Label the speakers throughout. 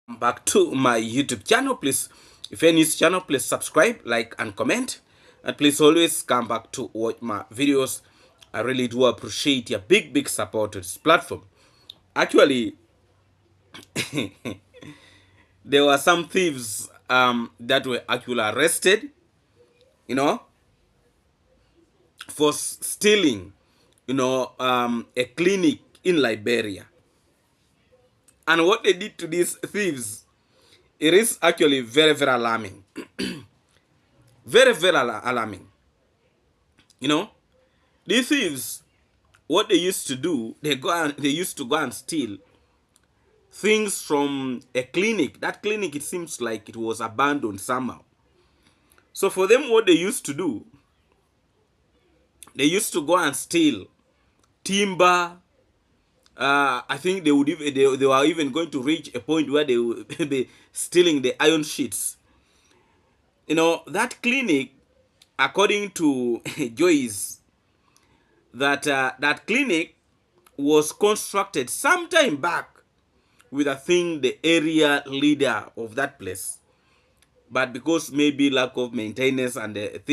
Speaker 1: Back to my YouTube channel. Please, if you're new to this channel, please subscribe, like, and comment. And please always come back to watch my videos. I really do appreciate your big support to this platform. Actually, there were some thieves that were actually arrested, you know, for stealing, a clinic in Liberia. And what they did to these thieves, it is actually very alarming. Very alarming. These thieves, what they used to do, they used to go and steal things from a clinic. That clinic, it seems like it was abandoned somehow. So for them, what they used to do, they used to go and steal timber. I think they would even they were even going to reach a point where they would be stealing the iron sheets. That clinic, according to Joyce, that clinic was constructed some time back with, I think, the area leader of that place, but because maybe lack of maintenance and it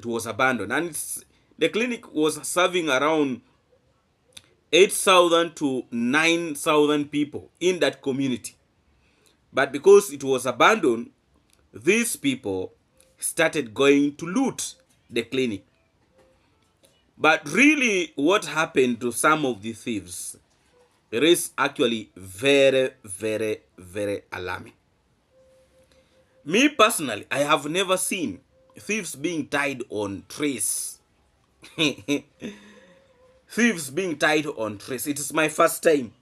Speaker 1: was abandoned. And the clinic was serving around 8,000 to 9,000 people in that community. But because it was abandoned, these people started going to loot the clinic. But really, what happened to some of the thieves, it is actually very alarming. Me personally, I have never seen thieves being tied on trees. Thieves being tied on trees. It is my first time.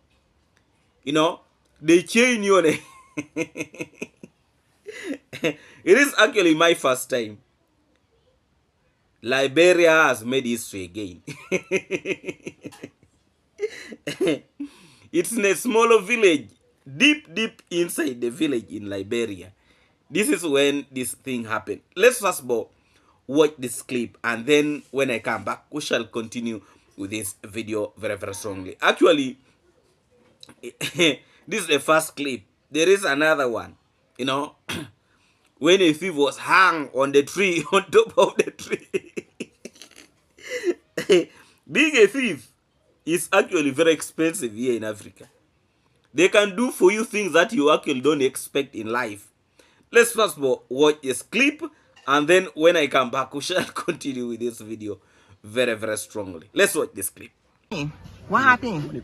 Speaker 1: They chain you on a it is actually my first time. Liberia has made history again. It's in a smaller village, deep inside the village in Liberia. This is when this thing happened. Let's first of all watch this clip, and then when I come back, we shall continue with this video very strongly. Actually, this is the first clip. There is another one, when a thief was hung on the tree, on top of the tree. Being a thief is actually very expensive here in Africa. They can do for you things that you actually don't expect in life. Let's first of all watch this clip, and then when I come back, we shall continue with this video very strongly. Let's watch this clip.
Speaker 2: What happened?
Speaker 3: They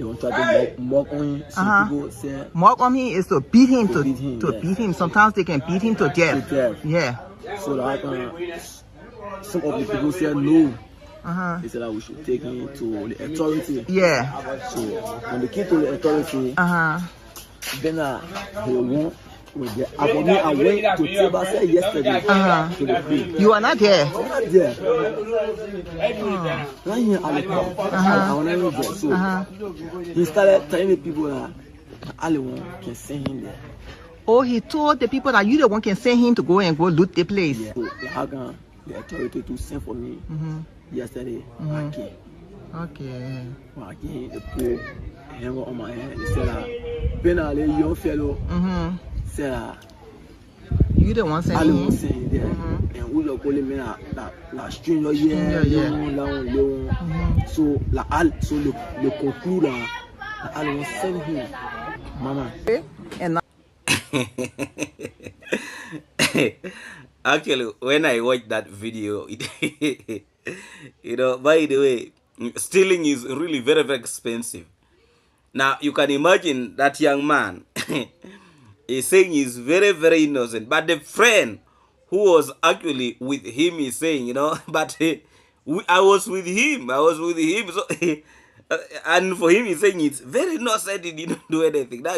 Speaker 3: want to mock on him. Some people say
Speaker 2: Mock on him is to beat him, to
Speaker 3: yes.
Speaker 2: beat him. Sometimes they can beat him to death. Yeah.
Speaker 3: So that some of the people say no. They said that we should take him to the authority.
Speaker 2: Yeah.
Speaker 3: So when they came to the authority, then he won. I went to Tibasa yesterday to the field.
Speaker 2: You are not there.
Speaker 3: I'm not there. Right here at the camp. I was not there. So he started telling the people that anyone can send him there.
Speaker 2: Oh, he told the people that you the one can send him to go loot the place.
Speaker 3: Yeah. So how can the authority to send for me yesterday? I came.
Speaker 2: Okay.
Speaker 3: When I came, the pool hang on my head. They said that Ben Ali, young fellow, said that
Speaker 2: you the one sending him.
Speaker 3: Saying there, and we are calling me la stranger here, so le conclude that I will send him, mama.
Speaker 2: And
Speaker 1: Actually, when I watched that video, by the way, stealing is really very expensive. Now, you can imagine that young man is saying he's very innocent. But the friend who was actually with him is saying, but I was with him. So, and for him, he's saying it's very innocent. He didn't do anything. Now,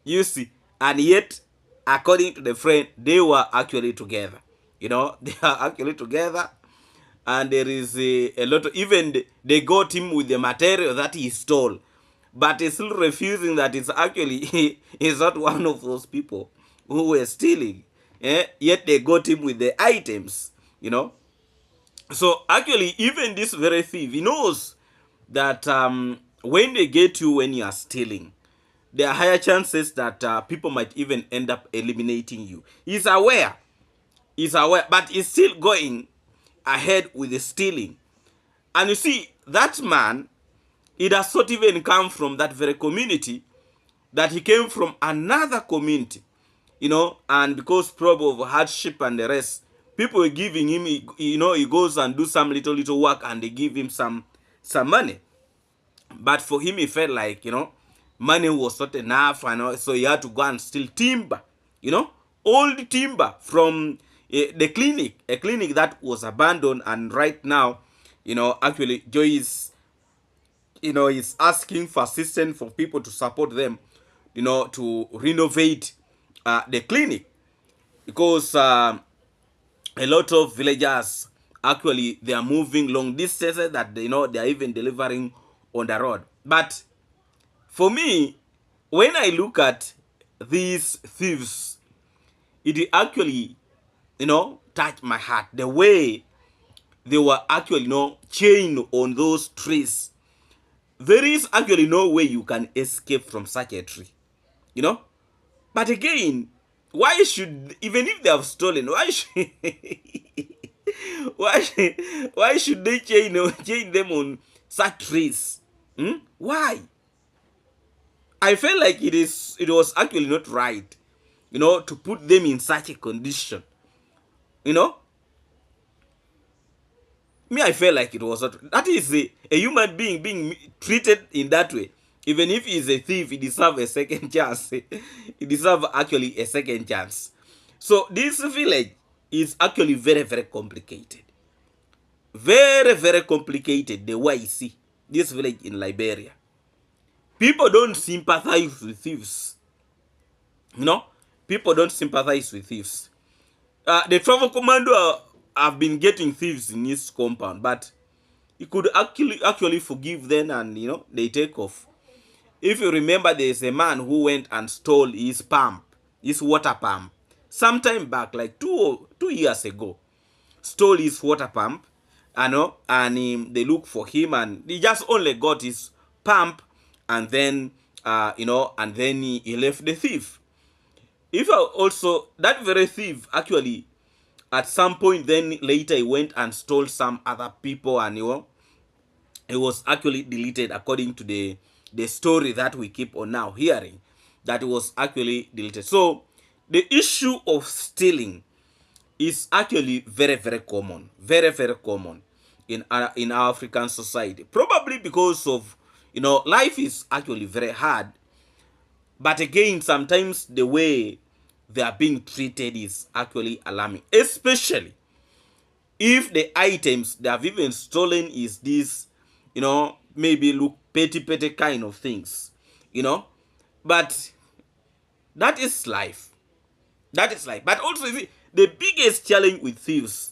Speaker 1: you see. And yet, according to the friend, they were actually together. They are actually together. And there is a lot of, even they got him with the material that he stole, but he's still refusing that it's actually he's not one of those people who were stealing. Yet they got him with the items. So actually, even this very thief, he knows that when they get you when you are stealing, there are higher chances that people might even end up eliminating you. He's aware. He's aware, but he's still going ahead with the stealing. And you see, that man, it does not even come from that very community, that he came from another community, you know, and because probably of hardship and the rest, people are giving him, you know, he goes and do some little work and they give him some money. But for him, he felt like, you know, money was not enough, and so he had to go and steal timber, you know, old timber from the clinic, a clinic that was abandoned. And right now, you know, actually, Joy is, you know, is asking for assistance for people to support them, you know, to renovate the clinic, because a lot of villagers actually, they are moving long distances, that they know they are even delivering on the road. But for me, when I look at these thieves, it actually, you know, touched my heart. The way they were actually, you know, chained on those trees. There is actually no way you can escape from such a tree, you know. But again, why should, even if they have stolen, why should why should they chain them on such trees? Why? I felt like it was actually not right, you know, to put them in such a condition, you know. Me, I felt like it was not. That is a human being being treated in that way. Even if he's a thief, he deserves a second chance. He deserves actually a second chance. So this village is actually very, very complicated. Very, very complicated, the way I see this village in Liberia. People don't sympathize with thieves. You know? People don't sympathize with thieves. The travel commando have been getting thieves in his compound, but he could actually forgive them, and, you know, they take off. If you remember, there's a man who went and stole his pump, his water pump, sometime back, like two years ago. Stole his water pump, and they look for him, and he just only got his pump, and then and then he left the thief. If also that very thief actually at some point then later he went and stole some other people, and it was actually deleted, according to the story that we keep on now hearing, that it was actually deleted. So the issue of stealing is actually very, very common, very, very common in our African society, probably because of, you know, life is actually very hard. But again, sometimes the way they are being treated is actually alarming, especially if the items they have even stolen is this, you know, maybe look petty kind of things, you know. But that is life. That is life. But also, you see, the biggest challenge with thieves,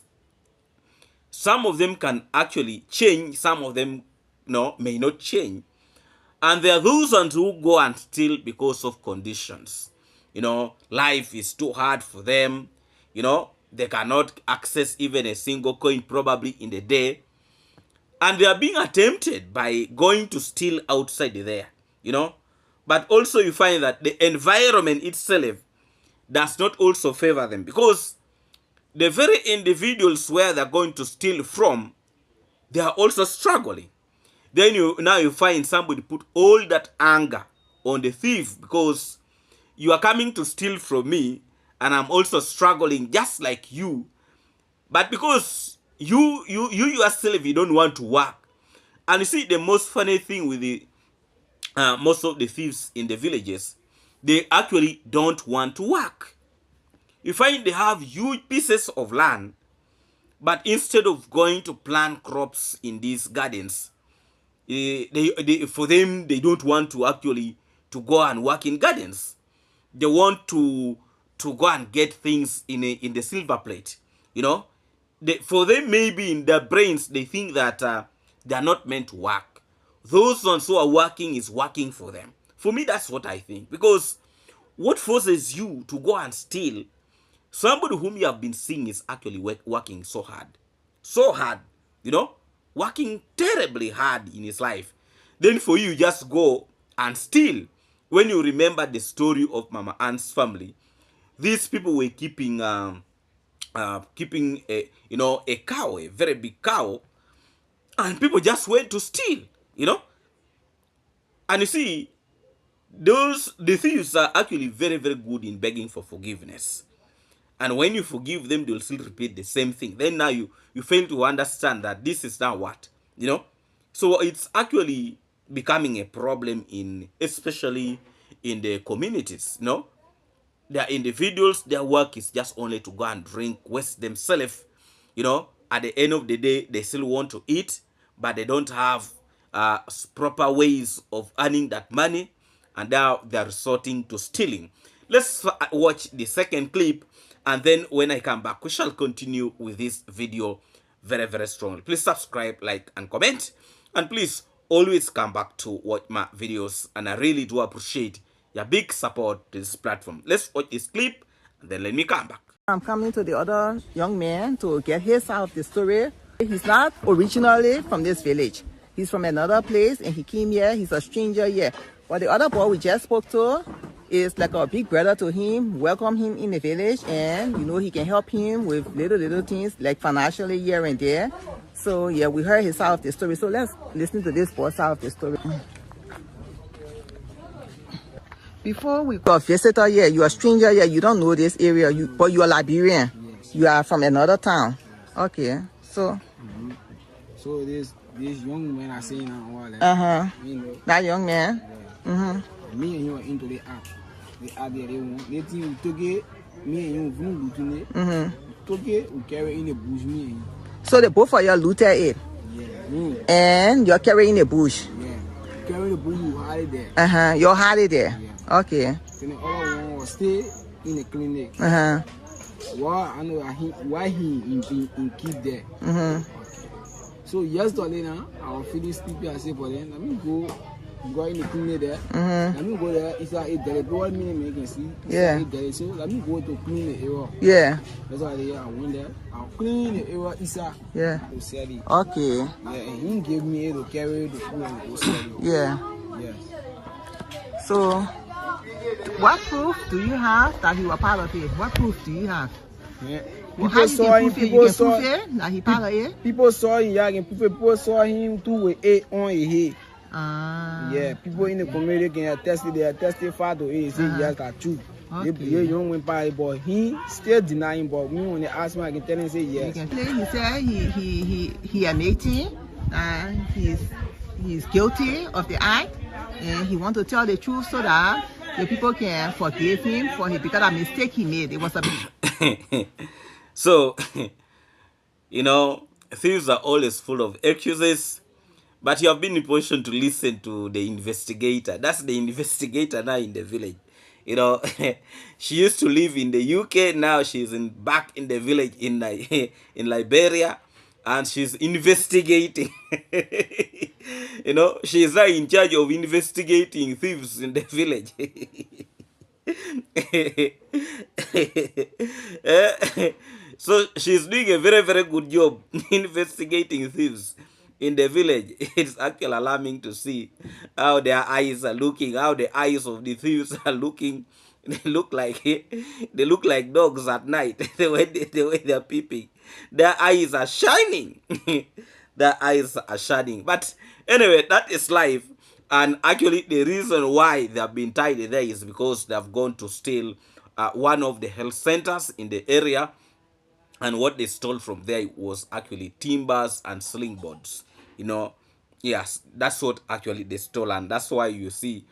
Speaker 1: some of them can actually change, some of them, you know, may not change. And there are those ones who go and steal because of conditions. You know, life is too hard for them. You know, they cannot access even a single coin probably in the day. And they are being attempted by going to steal outside there, you know. But also you find that the environment itself does not also favor them, because the very individuals where they're going to steal from, they are also struggling. Then now you find somebody put all that anger on the thief, because you are coming to steal from me and I'm also struggling just like you. But because you yourself, you don't want to work. And you see, the most funny thing with the most of the thieves in the villages, they actually don't want to work. You find they have huge pieces of land, but instead of going to plant crops in these gardens, for them, they don't want to actually to go and work in gardens. They want to go and get things in the silver plate, you know. For them, maybe in their brains, they think that they are not meant to work. Those ones who are working is working for them. For me, that's what I think. Because what forces you to go and steal? Somebody whom you have been seeing is actually working so hard, you know, working terribly hard in his life. Then for you just go and steal when you remember the story of Mama Ann's family, these people were keeping a, you know, a cow, a very big cow, and people just went to steal, you know. And you see, the thieves are actually very, very good in begging for forgiveness. And when you forgive them, they'll still repeat the same thing. Then now you fail to understand that this is now what, you know. So it's actually becoming a problem in, especially in the communities, you know. There are individuals, their work is just only to go and drink, waste themselves, you know. At the end of the day, they still want to eat, but they don't have proper ways of earning that money, and now they're resorting to stealing. Let's watch the second clip, and then when I come back, we shall continue with this video very, very strongly. Please subscribe, like, and comment, and please always come back to watch my videos, and I really do appreciate your big support to this platform. Let's watch this clip, and then let me come back.
Speaker 2: I'm coming to the other young man to get his side of the story. He's not originally from this village. He's from another place, and he came here. He's a stranger here. But the other boy we just spoke to is like a big brother to him, welcome him in the village, and you know, he can help him with little things like financially here and there. So yeah, we heard his side of the story. So let's listen to this boy's side of the story. Before we got a visitor here, you're a stranger here, you don't know this area, but you're Liberian. Yes. You are from another town. Okay, so.
Speaker 3: So this young man I say now,
Speaker 2: you know, that young man.
Speaker 3: Yeah. Me and you are into the app. The app they want. They think we took it. Me and you looting it. Took it. We carry in the bush. Me and you.
Speaker 2: So the both of you looted it.
Speaker 3: Yeah.
Speaker 2: And you're carrying the bush.
Speaker 3: Yeah. Carry the bush. You hide it there.
Speaker 2: You're hiding there.
Speaker 3: Yeah.
Speaker 2: Okay.
Speaker 3: Then the other one was stay in the clinic. Why I know why he keep there. Okay. So yesterday now, I was feeling sleepy. I said, "For them, let me go in the clinic there. Let me go there. It's like a boy me can see.
Speaker 2: Yeah.
Speaker 3: So let me go to clean the area.
Speaker 2: Yeah.
Speaker 3: That's why I went there. I'll clean the area. Isa.
Speaker 2: Yeah.
Speaker 3: To sell it.
Speaker 2: Okay.
Speaker 3: Yeah, and he gave me to carry the food and go sell it.
Speaker 2: Yeah.
Speaker 3: Yes.
Speaker 2: So, what proof do you have that he was part of it? What proof do you have?
Speaker 3: Yeah.
Speaker 2: People saw him. People saw that he part of it.
Speaker 3: People saw him. Yeah, people saw him too with it on his head. Yeah, people in the community can attest it. They testify to it. Say yes, that's true. Okay. They young went by, but he still denying. But me when they ask me, I can tell him say yes.
Speaker 2: He said he admitting that he's guilty of the act, and he want to tell the truth so that the people can forgive him for his, because a mistake he made. It was a
Speaker 1: So, you know, thieves are always full of excuses, but you have been in position to listen to the investigator. That's the investigator now in the village. You know, she used to live in the UK. Now she's back in the village in Liberia, and she's investigating. You know, she's now in charge of investigating thieves in the village. So she's doing a very, very good job investigating thieves in the village. It's actually alarming to see how their eyes are looking, how the eyes of the thieves are looking. They look like dogs at night. the way they're peeping, their eyes are shining. Their eyes are shining. But anyway, that is life. And actually, the reason why they have been tied there is because they have gone to steal one of the health centers in the area. And what they stole from there was actually timbers and sling boards. You know, yes, that's what actually they stole. And that's why you see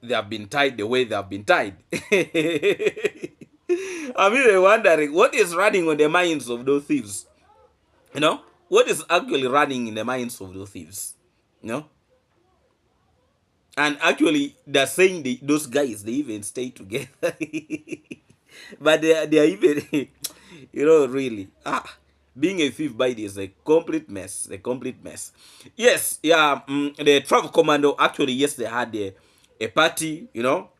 Speaker 1: they have been tied the way they have been tied. I mean, they're wondering what is running on the minds of those thieves. You know, what is actually running in the minds of those thieves. You know. And actually, they're saying those guys, they even stay together. But they are even, you know, really. Being a thief by this is a complete mess. A complete mess. Yes, yeah, the travel commando actually, yes, they had a party, you know.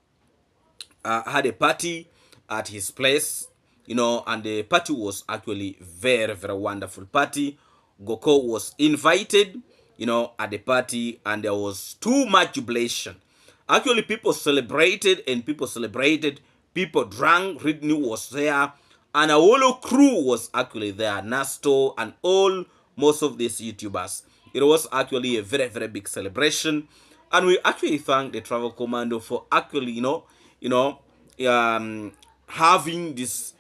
Speaker 1: Had a party at his place, you know, and the party was actually very, very wonderful party. Goko was invited, you know, at the party, and there was too much jubilation. Actually, people celebrated and people celebrated. People drank. Ridney was there, and a whole crew was actually there. Nasto and all most of these YouTubers. It was actually a very very big celebration, and we actually thank the Travel Commando for actually having this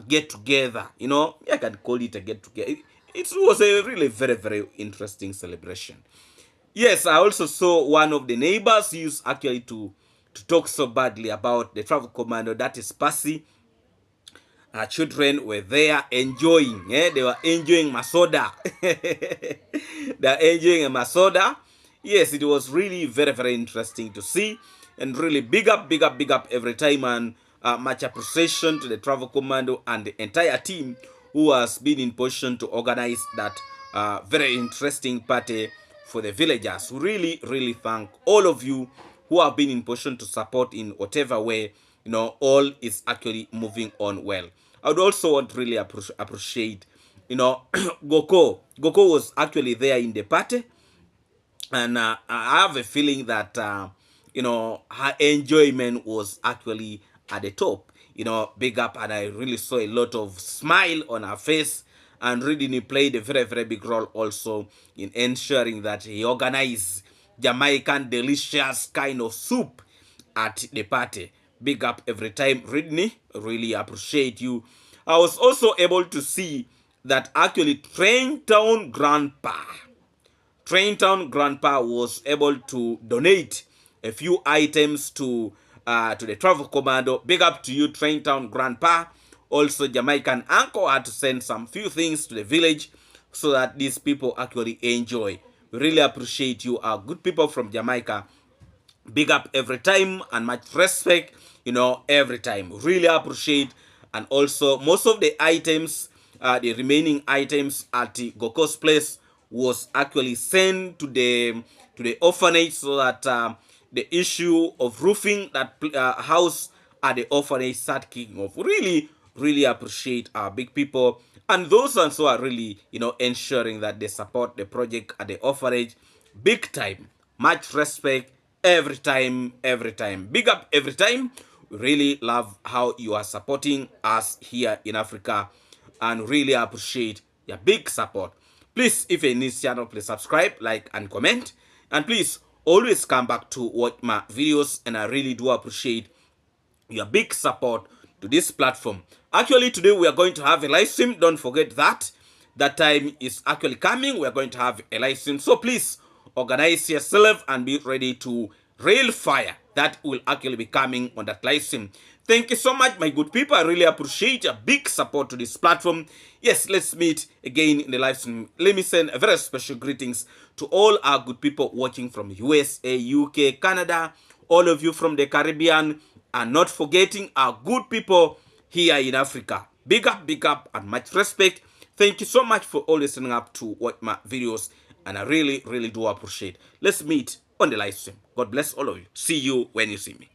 Speaker 1: get together. I can call it a get together. It was a really very very interesting celebration. Yes, I also saw one of the neighbors used actually to talk so badly about the Travel Commando, that is Passy. Her children were there enjoying. They were enjoying masoda. They're enjoying a masoda. Yes, it was really very, very interesting to see. And really big up, big up, big up every time. And much appreciation to the Travel Commando and the entire team who has been in position to organize that very interesting party for the villagers. Really, really thank all of you who have been in position to support in whatever way. All is actually moving on well. I would also want to really appreciate, Goko. Goko was actually there in the party, and I have a feeling that, her enjoyment was actually at the top. Big up, and I really saw a lot of smile on her face, and really played a very, very big role also in ensuring that he organized Jamaican delicious kind of soup at the party. Big up every time, Ridney. Really appreciate you. I was also able to see that actually Traintown Grandpa was able to donate a few items to the Travel Commando. Big up to you, Traintown Grandpa. Also, Jamaican Uncle had to send some few things to the village so that these people actually enjoy. We really appreciate you, our good people from Jamaica. Big up every time and much respect, every time. Really appreciate. And also, most of the items, the remaining items at the Goko's place was actually sent to the orphanage so that the issue of roofing that house at the orphanage start kicking off. Really, really appreciate our big people and those also are really, ensuring that they support the project at the orphanage. Big time, much respect every time, every time. Big up every time. We really love how you are supporting us here in Africa and really appreciate your big support. Please, if you're in this channel, please subscribe, like, and comment. And please always come back to watch my videos, and I really do appreciate your big support to this platform. Actually, today we are going to have a live stream. Don't forget that. That time is actually coming. We are going to have a live stream. So please organize yourself and be ready to rail fire. That will actually be coming on that live stream. Thank you so much, my good people. I really appreciate your big support to this platform. Yes, let's meet again in the live stream. Let me send a very special greetings to all our good people watching from USA, UK, Canada, all of you from the Caribbean, and not forgetting our good people here in Africa. Big up, and much respect. Thank you so much for all listening up to watch my videos, and I really, really do appreciate. Let's meet on the live stream. God bless all of you. See you when you see me.